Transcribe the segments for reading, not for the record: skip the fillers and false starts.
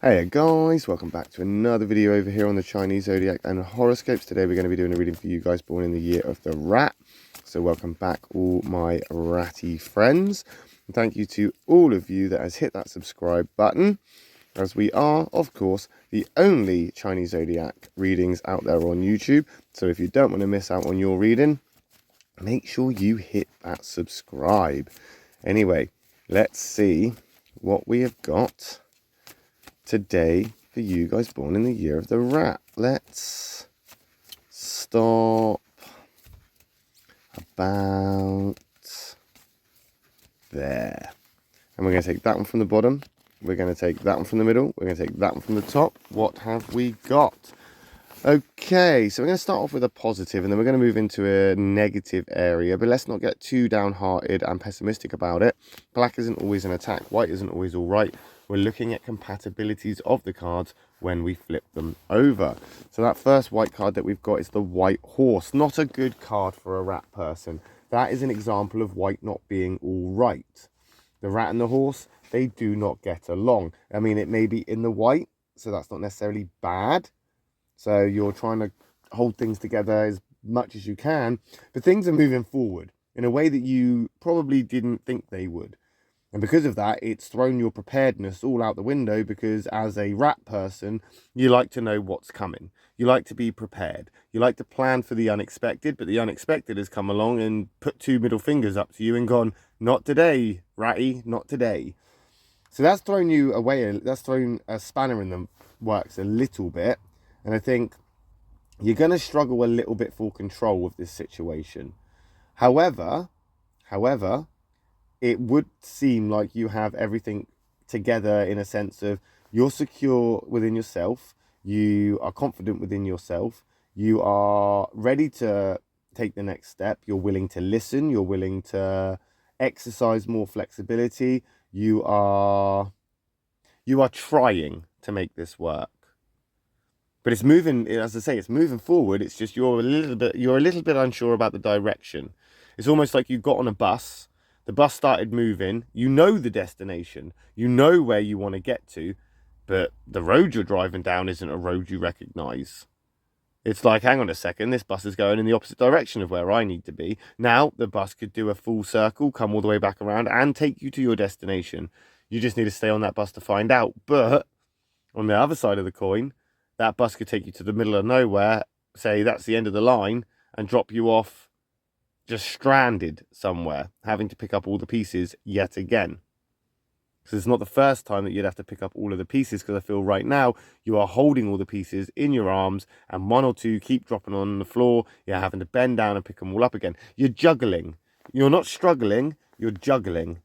Hey guys, welcome back to another video over here on the Chinese Zodiac and horoscopes. Today we're going to be doing a reading for you guys born in the year of the rat. So welcome back all my ratty friends. And thank you to all of you that has hit that subscribe button, as we are, of course, the only Chinese Zodiac readings out there on YouTube. So if you don't want to miss out on your reading, make sure you hit that subscribe. Anyway, let's see what we have got today for you guys born in the year of the rat. Let's stop about there. And we're going to take that one from the bottom. We're going to take that one from the middle. We're going to take that one from the top. What have we got? Okay, so we're going to start off with a positive and then we're going to move into a negative area. But let's not get too downhearted and pessimistic about it. Black isn't always an attack. White isn't always all right. We're looking at compatibilities of the cards when we flip them over. So that first white card that we've got is the white horse. Not a good card for a rat person. That is an example of white not being all right. The rat and the horse, they do not get along. I mean, it may be in the white, so that's not necessarily bad. So you're trying to hold things together as much as you can, but things are moving forward in a way that you probably didn't think they would. And because of that, it's thrown your preparedness all out the window, because as a rat person, you like to know what's coming. You like to be prepared. You like to plan for the unexpected, but the unexpected has come along and put two middle fingers up to you and gone, not today, ratty, not today. So that's thrown you away. That's thrown a spanner in the works a little bit. And I think you're going to struggle a little bit for control with this situation. However, it would seem like you have everything together in a sense of you're secure within yourself, you are confident within yourself, you are ready to take the next step, you're willing to listen, you're willing to exercise more flexibility, you are trying to make this work. But it's moving, as I say, it's moving forward. It's just you're a little bit unsure about the direction. It's almost like you got on a bus. The bus started moving. You know the destination. You know where you want to get to, but the road you're driving down isn't a road you recognize. It's like, hang on a second, this bus is going in the opposite direction of where I need to be. Now the bus could do a full circle, come all the way back around, and take you to your destination. You just need to stay on that bus to find out. But on the other side of the coin, that bus could take you to the middle of nowhere, say that's the end of the line, and drop you off just stranded somewhere, having to pick up all the pieces yet again. So it's not the first time that you'd have to pick up all of the pieces, because I feel right now you are holding all the pieces in your arms and one or two keep dropping on the floor. You're having to bend down and pick them all up again. You're juggling. You're not struggling, you're juggling.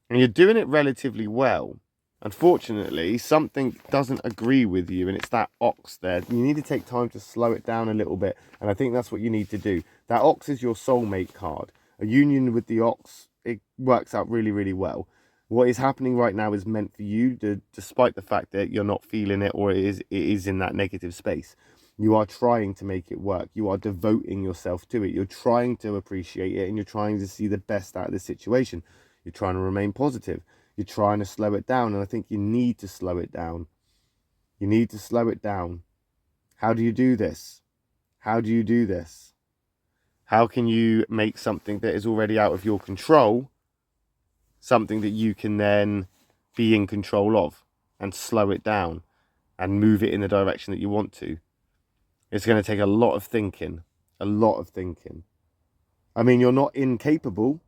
And you're doing it relatively well. Unfortunately, something doesn't agree with you, and it's that ox there. You need to take time to slow it down a little bit, and I think that's what you need to do. That ox is your soulmate card. A union with the ox, it works out really, really well. What is happening right now is meant for you, despite the fact that you're not feeling it, or it is in that negative space. You are trying to make it work. You are devoting yourself to it. You're trying to appreciate it, and you're trying to see the best out of the situation. You're trying to remain positive. You're trying to slow it down, and I think you need to slow it down. You need to slow it down. How do you do this? How do you do this? How can you make something that is already out of your control something that you can then be in control of and slow it down and move it in the direction that you want to? It's going to take a lot of thinking. A lot of thinking. I mean, you're not incapable.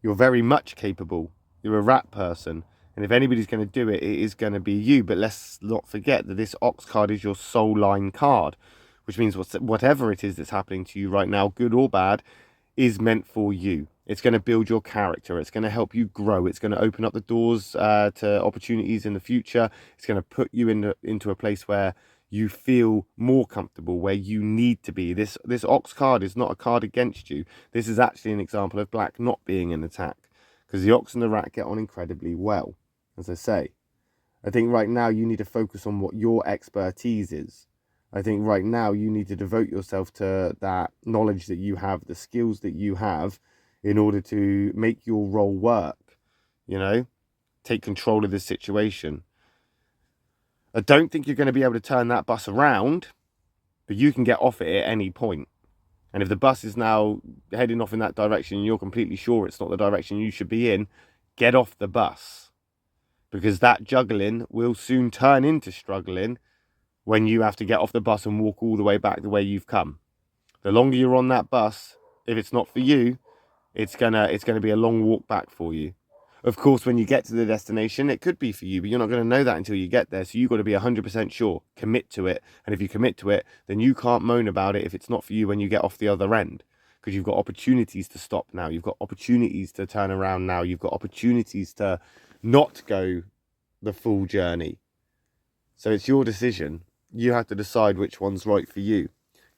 You're very much capable. You're a rat person, and if anybody's going to do it, it is going to be you. But let's not forget that this ox card is your soul line card, which means whatever it is that's happening to you right now, good or bad, is meant for you. It's going to build your character. It's going to help you grow. It's going to open up the doors to opportunities in the future. It's going to put you into a place where you feel more comfortable, where you need to be. This ox card is not a card against you. This is actually an example of black not being an attack, because the ox and the rat get on incredibly well, as I say. I think right now you need to focus on what your expertise is. I think right now you need to devote yourself to that knowledge that you have, the skills that you have, in order to make your role work. You know, take control of the situation. I don't think you're going to be able to turn that bus around, but you can get off it at any point. And if the bus is now heading off in that direction and you're completely sure it's not the direction you should be in, get off the bus. Because that juggling will soon turn into struggling when you have to get off the bus and walk all the way back the way you've come. The longer you're on that bus, if it's not for you, it's gonna be a long walk back for you. Of course, when you get to the destination, it could be for you, but you're not going to know that until you get there. So you've got to be 100% sure, commit to it. And if you commit to it, then you can't moan about it if it's not for you when you get off the other end. Because you've got opportunities to stop now. You've got opportunities to turn around now. You've got opportunities to not go the full journey. So it's your decision. You have to decide which one's right for you.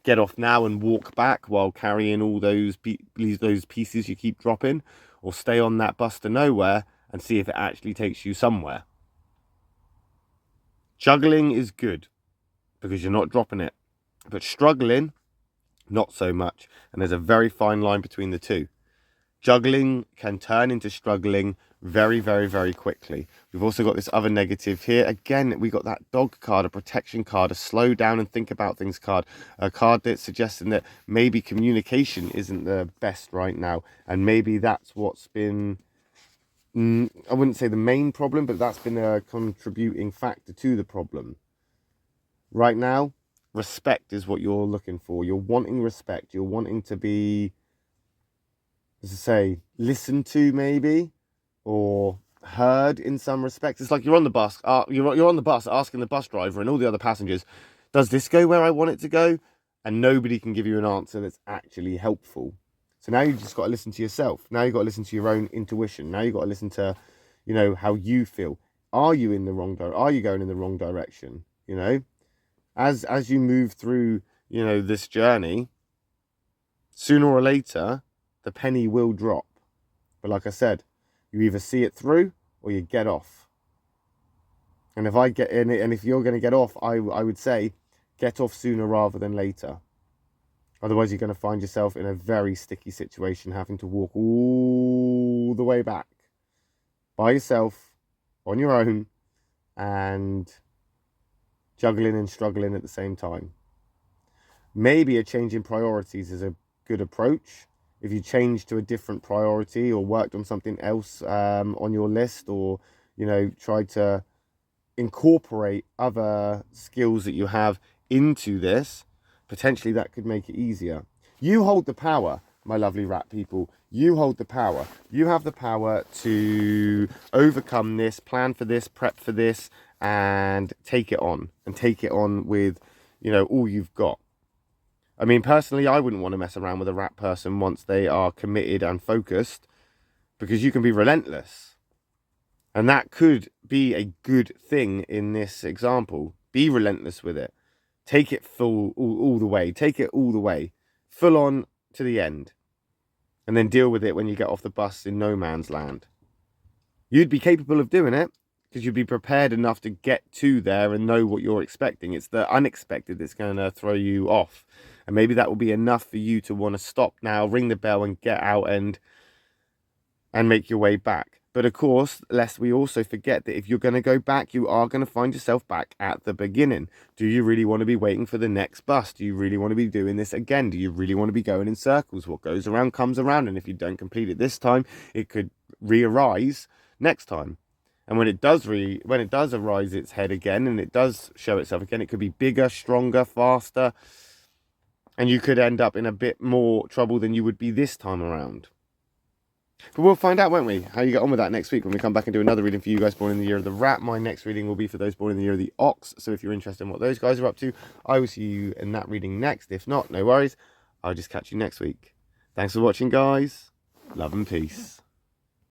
Get off now and walk back while carrying all those pieces you keep dropping, or stay on that bus to nowhere and see if it actually takes you somewhere. Juggling is good because you're not dropping it, but struggling, not so much. And there's a very fine line between the two. Juggling can turn into struggling very, very, very quickly. We've also got this other negative here. Again, we got that dog card, a protection card, a slow down and think about things card, a card that's suggesting that maybe communication isn't the best right now. And maybe that's what's been, I wouldn't say the main problem, but that's been a contributing factor to the problem. Right now, respect is what you're looking for. You're wanting respect. You're wanting to be, as I say, listened to maybe, or heard in some respects. It's like you're on the bus, you're on the bus asking the bus driver and all the other passengers, does this go where I want it to go? And nobody can give you an answer that's actually helpful. So now you've just got to listen to yourself. Now you've got to listen to your own intuition. Now you've got to listen to, how you feel. Are you in the wrong direction? Are you going in the wrong direction? As you move through, this journey, sooner or later, the penny will drop. But like I said, you either see it through or you get off. And if I get in it, and if you're going to get off, I would say get off sooner rather than later. Otherwise, you're going to find yourself in a very sticky situation, having to walk all the way back by yourself, on your own, and juggling and struggling at the same time. Maybe a change in priorities is a good approach. If you change to a different priority or worked on something else on your list, or, tried to incorporate other skills that you have into this, potentially that could make it easier. You hold the power, my lovely rat people. You hold the power. You have the power to overcome this, plan for this, prep for this, and take it on. And take it on with, all you've got. I mean, personally, I wouldn't want to mess around with a rat person once they are committed and focused, because you can be relentless. And that could be a good thing in this example. Be relentless with it. Take it full, all the way. Take it all the way. Full on to the end. And then deal with it when you get off the bus in no man's land. You'd be capable of doing it, because you'd be prepared enough to get to there and know what you're expecting. It's the unexpected that's going to throw you off. And maybe that will be enough for you to want to stop now, ring the bell and get out and make your way back. But of course, lest we also forget that if you're going to go back, you are going to find yourself back at the beginning. Do you really want to be waiting for the next bus? Do you really want to be doing this again? Do you really want to be going in circles? What goes around comes around. And if you don't complete it this time, it could re-arise next time. And when it does arise its head again, and it does show itself again, it could be bigger, stronger, faster. And you could end up in a bit more trouble than you would be this time around. But we'll find out, won't we, how you get on with that next week when we come back and do another reading for you guys born in the year of the rat. My next reading will be for those born in the year of the ox. So if you're interested in what those guys are up to, I will see you in that reading next. If not, no worries. I'll just catch you next week. Thanks for watching, guys. Love and peace.